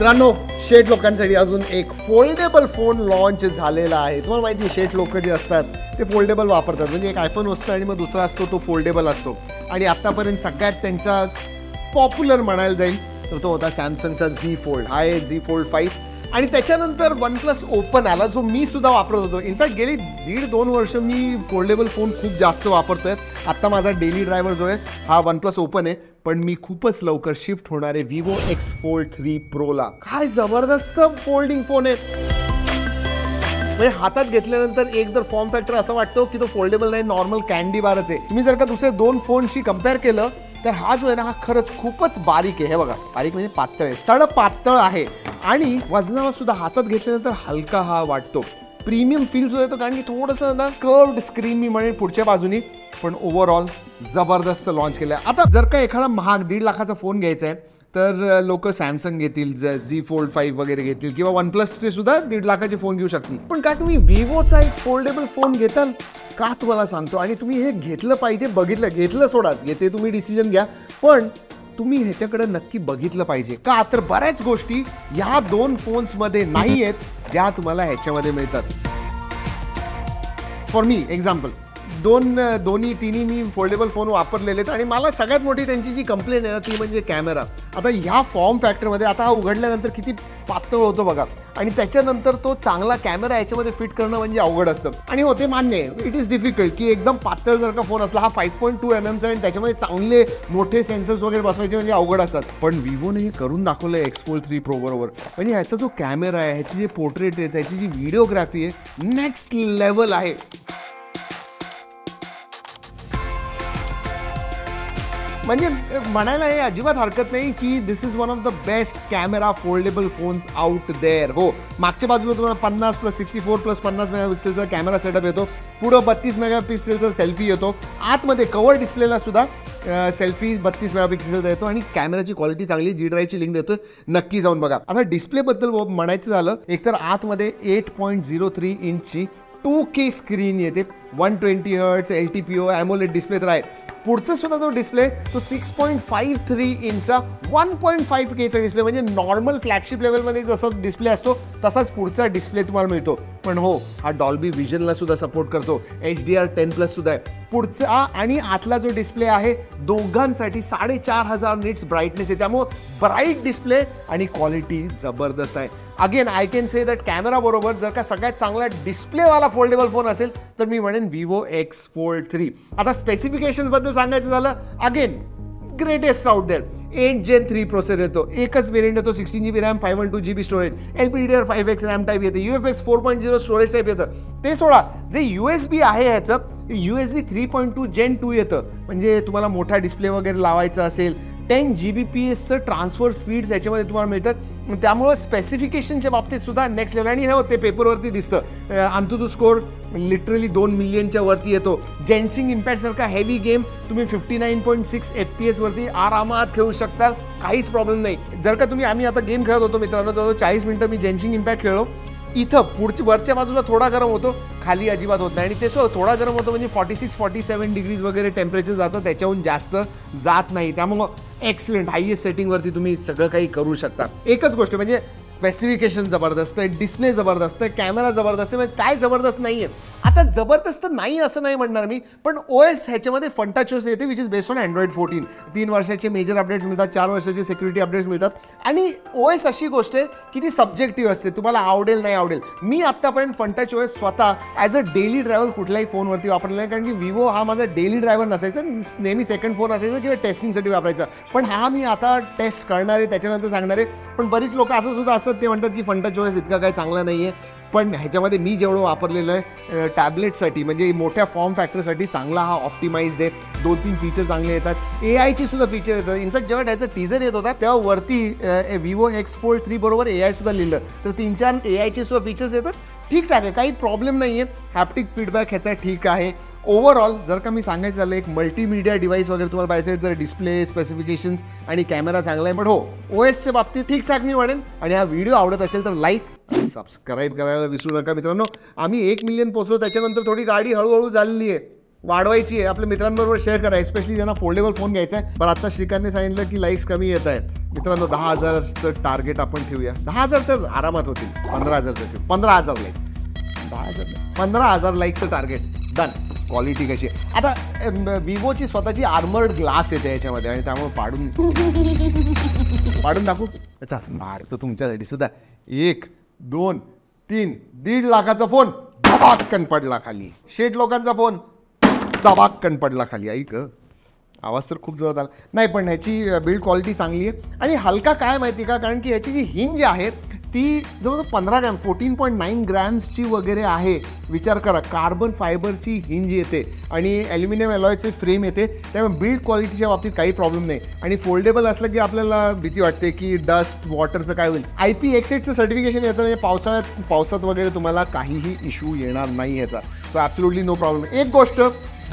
मित्रांनो, शेठ लोकांसाठी अजून एक फोल्डेबल फोन लॉन्च झालेला आहे. तुम्हाला माहिती आहे शेठ लोक जे असतात ते फोल्डेबल वापरतात. म्हणजे एक आयफोन असतो आणि मग दुसरा असतो तो फोल्डेबल असतो. आणि आत्तापर्यंत सगळ्यात त्यांचा पॉप्युलर म्हणायला जाईल तर तो होता सॅमसंगचा Z Fold. हा आहे Z Fold 5. आणि त्याच्यानंतर OnePlus Open आला, जो मी सुद्धा वापरत होतो. इनफॅक्ट गेली 1.5-2 वर्ष मी फोल्डेबल फोन खूप जास्त वापरतोय. आत्ता माझा डेली ड्रायव्हर जो आहे हा OnePlus Open आहे, पण मी खूपच लवकर शिफ्ट होणार आहे Vivo X Fold 3 Proला. काय जबरदस्त फोल्डिंग फोन आहे. म्हणजे हातात घेतल्यानंतर एक तर फॉर्म फॅक्टर असं वाटतो की तो फोल्डेबल नाही, नॉर्मल कॅन्डी बारच आहे. तुम्ही जर का दुसरे 2 फोनशी कम्पेअर केलं तर हा जो आहे ना, हा खरंच खूपच बारीक आहे. हे बघा, बारीक म्हणजे पातळ आहे, सड पातळ आहे. आणि वजनाला सुद्धा हातात घेतल्यानंतर हलका हा वाटतो. प्रीमियम फील जो येतो, कारण की थोडंसं ना कर्व्ड स्क्रीन मी म्हणेन पुढच्या बाजूनी, पण ओव्हरऑल जबरदस्त लॉन्च केलं आहे. आता जर का एखादा महाग 1.5 लाखाचा फोन घ्यायचा आहे तर लोक सॅमसंग घेतील, Z Fold 5 वगैरे घेतील, किंवा OnePlusचे सुद्धा 1.5 लाखाचे फोन घेऊ शकतील. पण काय तुम्ही विवोचा एक फोल्डेबल फोन घेताल का, तुम्हाला सांगतो. आणि तुम्ही हे घेतलं पाहिजे, घेतलं सोडा, ते तुम्ही डिसिजन घ्या, पण तुम्ही ह्याच्याकडे नक्की बघितलं पाहिजे. का तर बऱ्याच गोष्टी ह्या 2 फोन्समध्ये नाही आहेत ज्या तुम्हाला ह्याच्यामध्ये मिळतात. फॉर मी एक्झाम्पल, तिन्ही मी फोल्डेबल फोन वापरलेले आहेत आणि मला सगळ्यात मोठी त्यांची जी कंप्लेंट आहे ना ती म्हणजे कॅमेरा. आता ह्या फॉर्म फॅक्टरमध्ये आता हा उघडल्यानंतर किती पातळ होतो बघा, आणि त्याच्यानंतर तो चांगला कॅमेरा याच्यामध्ये फिट करणं म्हणजे अवघड असतं. आणि होते मान्य आहे, इट इज डिफिकल्ट की एकदम पातळ जर का फोन असला, हा 5.2 mm आणि त्याच्यामध्ये चांगले मोठे सेन्सर्स वगैरे बसवायचे म्हणजे अवघड असतात. पण विवोने हे करून दाखवलं X Fold 3 Pro बरोबर. म्हणजे ह्याचा जो कॅमेरा आहे, ह्याची जे पोर्ट्रेट आहे, त्याची जी व्हिडिओग्राफी आहे, नेक्स्ट लेवल आहे. म्हणजे म्हणायला हे अजिबात हरकत नाही की this is one of the best camera foldable phones out there. हो, मागच्या बाजूला तुम्हाला 50+64+50 मेगापिक्सेलचा कॅमेरा सेटअप येतो, पुढं 32 मेगापिक्सेलचा सेल्फी येतो, आतमध्ये कव्हर डिस्प्लेला सुद्धा सेल्फी 32 मेगापिक्सेलचा येतो, आणि कॅमेराची क्वालिटी चांगली. G ड्राईव्हची लिंक देतो, नक्की जाऊन बघा. आता डिस्प्लेबद्दल म्हणायचं झालं, एकतर आतमध्ये 8.03 इंचची 2K स्क्रीन येते, 120 Hz LTPO AMOLED डिस्प्ले तर आहे. पुढचा सुद्धा जो डिस्प्ले तो 6.53 इंचचा 1.5Kचा डिस्प्ले, म्हणजे नॉर्मल फ्लॅगशिप लेवलमध्ये जसं डिस्प्ले असतो तसाच पुढचा डिस्प्ले तुम्हाला मिळतो. पण हो, हा डॉल्बी विजनला सुद्धा सपोर्ट करतो, HDR10+ सुद्धा आहे पुढचा. आणि आतला जो डिस्प्ले आहे दोघांसाठी 4500 निट्स ब्राईटनेस आहे, त्यामुळे ब्राईट डिस्प्ले आणि क्वालिटी जबरदस्त आहे. Again I can say that camera बरोबर जर का सगळ्यात चांगला डिस्प्लेवाला फोल्डेबल फोन असेल तर मी म्हणेन Vivo X Fold 3. आता स्पेसिफिकेशन्स बद्दल सांगायचं झालं, again greatest out there. 8 Gen 3 processor येतो, एकच वेरियंट येतो, 16GB RAM, 512GB storage, LPDDR5X RAM type येते, UFS 4.0 स्टोरेज टाईप येतं. ते सोडा, जे USB आहे ह्याचं USB 3.2 Gen 2 येतं. म्हणजे तुम्हाला मोठा डिस्प्ले वगैरे लावायचा असेल, 10 Gbps ट्रान्सफर स्पीड्स याच्यामध्ये तुम्हाला मिळतात. त्यामुळं स्पेसिफिकेशनच्या बाबतीत सुद्धा नेक्स्ट लेवल. आणि हे ते पेपरवरती दिसतं, AnTuTu स्कोर लिटरली 2 मिलियनच्या वरती येतो. जेन्सिंग इम्पॅक्टसारखा हेवी गेम तुम्ही 59.6 FPS वरती आरामात खेळू शकता, काहीच प्रॉब्लेम नाही. जर का आम्ही आता गेम खेळत होतो मित्रांनो, जवळ 40 मिनिटं मी जेन्सिंग इम्पॅक्ट खेळलो. इथं वरच्या बाजूला थोडा गरम होतो, खाली अजिबात होत नाही. आणि ते थोडा गरम होतो म्हणजे 46-47 डिग्रीज वगैरे टेम्परेचर जातं, त्याच्याहून जास्त जात नाही. त्यामुळं एक्सलेंट हायएस्ट सेटिंगवरती तुम्ही सगळं काही करू शकता. एकच गोष्ट म्हणजे स्पेसिफिकेशन जबरदस्त आहे, डिस्प्ले जबरदस्त आहे, कॅमेरा जबरदस्त आहे, म्हणजे काय जबरदस्त नाही आहे. आता जबरदस्त नाही असं नाही म्हणणार मी, पण OS ह्याच्यामध्ये फंटाचोस येते, which is based on Android 14. 3 वर्षाचे मेजर अपडेट्स मिळतात, 4 वर्षाचे सिक्युरिटी अपडेट्स मिळतात. आणि OS अशी गोष्ट आहे की ती सब्जेक्टिव्ह असते, तुम्हाला आवडेल नाही आवडेल. मी आत्तापर्यंत फंटाचोस स्वतः ॲज अ डेली ड्रायव्हर कुठल्याही फोनवरती वापरलेला नाही, कारण की विवो हा माझा डेली ड्रायव्हर नसायचा, नेहमी सेकंड फोन असायचा किंवा टेस्टिंगसाठी वापरायचा. पण हा मी आता टेस्ट करणार आहे, त्याच्यानंतर सांगणार आहे. पण बरीच लोक असं सुद्धा असतात, ते म्हणतात की फंटाचोस इतका काही चांगला नाही आहे. पण ह्याच्यामध्ये मी जेवढं वापरलेलं आहे टॅबलेटसाठी, म्हणजे मोठ्या फॉर्म फॅक्टरसाठी चांगला हा ऑप्टिमाइज्ड आहे. 2-3 फीचर चांगले येतात, AIची सुद्धा फीचर येतात. इनफॅक्ट जेव्हा त्याचा टीझर येत होता तेव्हा वरती Vivo X Fold 3 बरोबर AI सुद्धा लिहिलं, तर 3-4 AIचे सुद्धा फीचर्स येतात. ठीकठाक आहे, काही प्रॉब्लेम नाही आहे. हॅप्टिक फीडबॅक ह्याचा ठीक आहे. ओव्हरऑल जर का मी सांगायचं झालं एक मल्टीमीडिया डिव्हाइस वगैरे तुम्हाला पाहिजे तर डिस्प्ले, स्पेसिफिकेशन्स आणि कॅमेरा चांगला आहे. पण हो, OSच्या बाबतीत ठीकठाक मी म्हणेन. आणि हा व्हिडिओ आवडत असेल तर लाईक आणि सबस्क्राईब करायला विसरू नका मित्रांनो. आम्ही 1 मिलियन पोहोचलो, त्याच्यानंतर थोडी गाडी हळूहळू झालेली आहे. वाढवायची आहे, आपल्या मित्रांबरोबर शेअर करा, एस्पेशली ज्यांना फोल्डेबल फोन घ्यायचा आहे. पण आता श्रीकांतने सांगितलं की लाईक्स कमी येत आहेत. मित्रांनो 10,000चं टार्गेट आपण ठेवूया. 10,000 तर आरामात होतील. 15,000चं ठेवू. 15,000 लाईक. 10,000 नाही, 15,000 लाईकचं टार्गेट डन. क्वालिटी कशी आहे आता विवोची स्वतःची आर्मर्ड ग्लास येते याच्यामध्ये आणि त्यामुळे पाडून दाखवू. अच्छा मारतो तुमच्यासाठी सुद्धा. 1 2 3 1.5 लाखाचा फोन धबाक्कन पडला खाली. शेट लोकांचा फोन धबाक्कन पडला खाली. ऐक आवाज तर खूप जोरात आला नाही, पण ह्याची बिल्ड क्वालिटी चांगली आहे आणि हलका काय माहिती का, कारण की ह्याची जी हिंज आहे ती जवळजवळ 15 ग्रॅम 14.9 ग्रॅम्सची वगैरे आहे. विचार करा, कार्बन फायबरची हिंज येते आणि ॲल्युमिनियम अलॉयचे फ्रेम येते, त्यामुळे बिल्ड क्वालिटीच्या बाबतीत काही प्रॉब्लेम नाही. आणि फोल्डेबल असलं की आपल्याला भीती वाटते की डस्ट वॉटरचं काय होईल. IP68चं सर्टिफिकेशन येतं, म्हणजे पावसात वगैरे तुम्हाला काहीही इश्यू येणार नाही याचा. So absolutely no problem. एक गोष्ट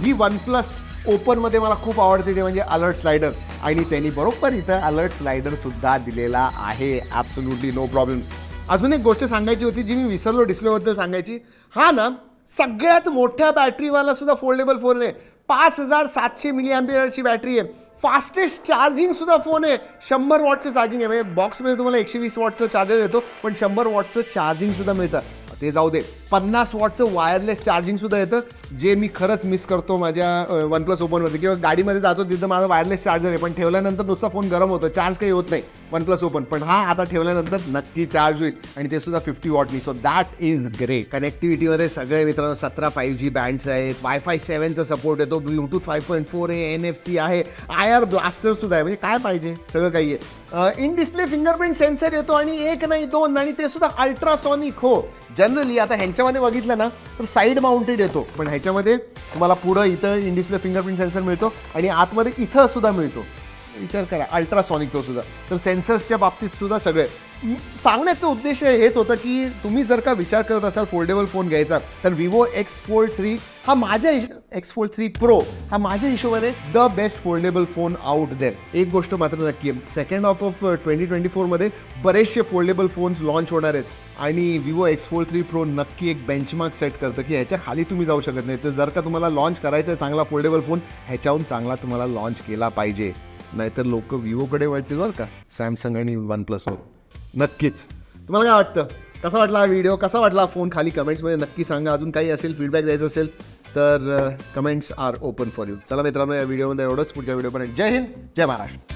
जी OnePlus ओपनमध्ये मला खूप आवडते ते म्हणजे अलर्ट स्लायडर, आणि त्यांनी बरोबर इथं अलर्ट स्लायडरसुद्धा दिलेला आहे. Absolutely no problems. अजून एक गोष्ट सांगायची होती जी मी विसरलो डिस्प्लेबद्दल सांगायची. हा ना सगळ्यात मोठ्या बॅटरीवाला सुद्धा फोल्डेबल फोन आहे. 5700 mAhची बॅटरी आहे. फास्टेस्ट चार्जिंग सुद्धा फोन आहे. 100 वॉटचं चार्जिंग आहे. म्हणजे बॉक्समध्ये तुम्हाला 120 वॉटचं चार्जर येतो, पण 100 वॉटचं चार्जिंग सुद्धा मिळतं. ते जाऊ दे, 50 वॉटचं वायरलेस चार्जिंग सुद्धा येतं, जे मी खरंच मिस करतो माझ्या OnePlus ओपनमध्ये. किंवा गाडीमध्ये जातो तिथं माझं वायरलेस चार्जर आहे, पण ठेवल्यानंतर नुसता फोन गरम होतो, चार्ज काही होत नाही OnePlus ओपन. पण हा आता ठेवल्यानंतर नक्की चार्ज होईल आणि ते सुद्धा 50 वॉटनी. So that is great. कनेक्टिव्हिटीमध्ये सगळे मित्रांनो 17 5G बँड्स आहेत, Wi-Fi 7चा सपोर्ट येतो, ब्लूटूथ 5.4 आहे, NFC आहे, IR ब्लास्टर सुद्धा आहे. म्हणजे काय पाहिजे, सगळं काही आहे. इन डिस्प्ले फिंगरप्रिंट सेन्सर येतो आणि 1 नाही 2, आणि ते सुद्धा अल्ट्रासॉनिक. हो, जनरली आता ह्यांच्यामध्ये बघितलं ना तर साईड माउंटेड येतो, पण ह्याच्यामध्ये तुम्हाला पुढं इथं इन डिस्प्ले फिंगरप्रिंट सेन्सर मिळतो आणि आतमध्ये इथं सुद्धा मिळतो. विचार करा, अल्ट्रासॉनिक तो सुद्धा. तर सेन्सर्सच्या बाबतीत सुद्धा सगळे सांगण्याचा उद्देश हेच होतं की तुम्ही जर का विचार करत असाल फोल्डेबल फोन घ्यायचा तर विवो X Fold 3 हा X Fold 3 Pro हा माझ्या हिशोबाने the best foldable phone out there. एक गोष्ट मात्र नक्की आहे, सेकंड हाफ ऑफ 2024मध्ये बरेचसे फोल्डेबल फोन्स लॉन्च होणार आहेत आणि विवो X Fold 3 Pro नक्की एक बेंचमार्क सेट करतं की ह्याच्या खाली तुम्ही जाऊ शकत नाही. तर जर का तुम्हाला लॉन्च करायचा आहे चांगला फोल्डेबल फोन, ह्याच्याहून चांगला तुम्हाला लॉन्च केला पाहिजे, नाहीतर लोक विवोकडे वळतील बरं का, सॅमसंग आणि OnePlus वर. नक्कीच. तुम्हाला काय वाटतं, कसा वाटला हा व्हिडिओ, कसा वाटला हा फोन, खाली कमेंट्समध्ये नक्की सांगा. अजून काही असेल फीडबॅक द्यायचं असेल तर comments are open for you. चला मित्रांनो, या व्हिडिओमध्ये एवढंच. पुढच्या व्हिडिओपर्यंत जय हिंद, जय महाराष्ट्र.